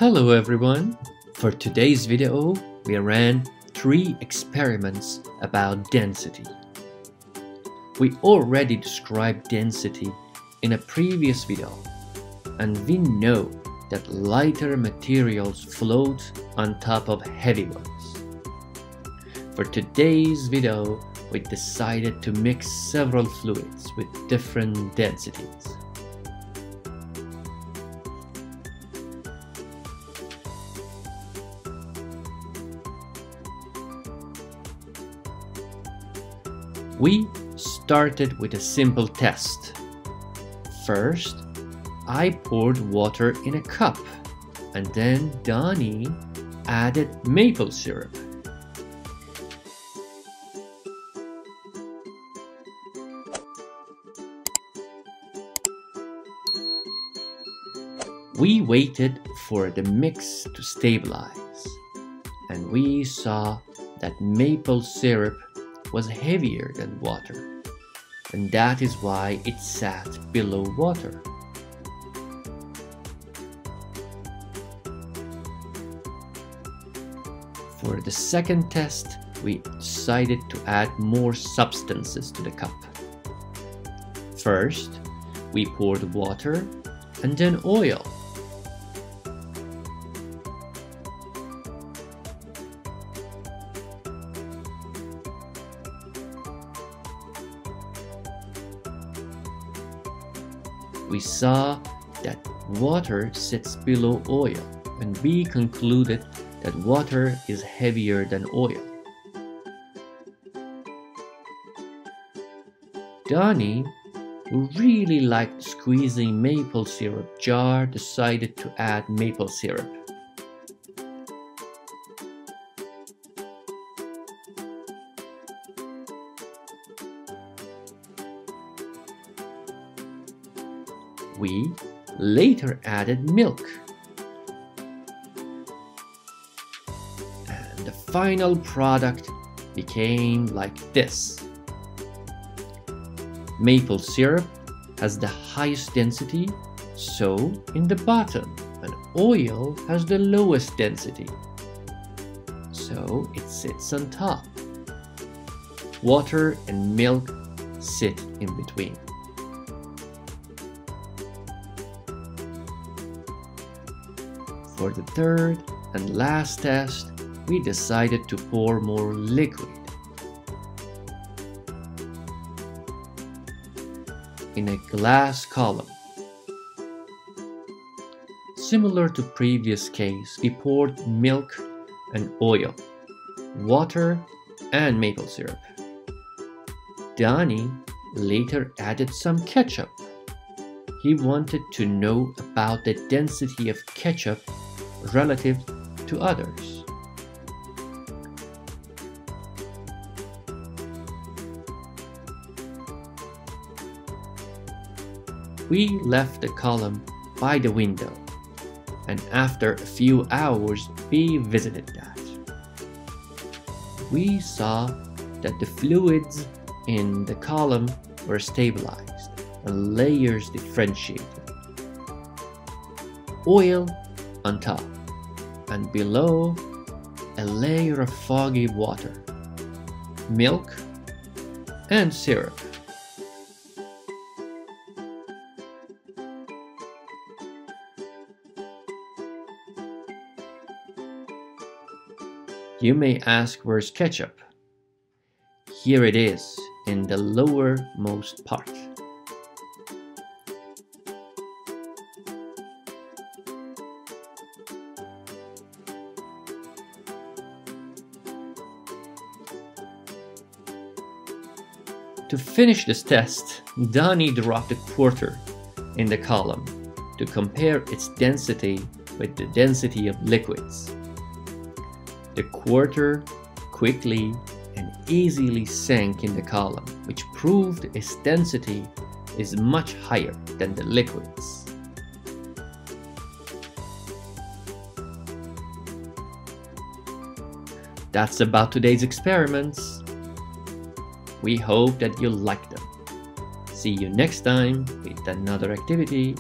Hello everyone! For today's video, we ran 3 experiments about density. We already described density in a previous video, and we know that lighter materials float on top of heavy ones. For today's video, we decided to mix several fluids with different densities. We started with a simple test. First, I poured water in a cup, and then Donnie added maple syrup. We waited for the mix to stabilize, and we saw that maple syrup was heavier than water, and that is why it sat below water. For the second test, we decided to add more substances to the cup. First, we poured water and then oil. We saw that water sits below oil, and we concluded that water is heavier than oil. Donnie, who really liked squeezing maple syrup jar, decided to add maple syrup. We later added milk. And the final product became like this. Maple syrup has the highest density, so in the bottom, and oil has the lowest density, so it sits on top. Water and milk sit in between. For the third and last test, we decided to pour more liquid. In a glass column. Similar to previous case, we poured milk and oil, water and maple syrup. Donnie later added some ketchup. He wanted to know about the density of ketchup relative to others. We left the column by the window, and after a few hours we visited that. We saw that the fluids in the column were stabilized and layers differentiated. Oil on top, and below a layer of foggy water, milk and syrup. You may ask, where's ketchup? Here it is in the lowermost part. To finish this test, Donnie dropped a quarter in the column to compare its density with the density of liquids. The quarter quickly and easily sank in the column, which proved its density is much higher than the liquids. That's about today's experiments. We hope that you like them. See you next time with another activity.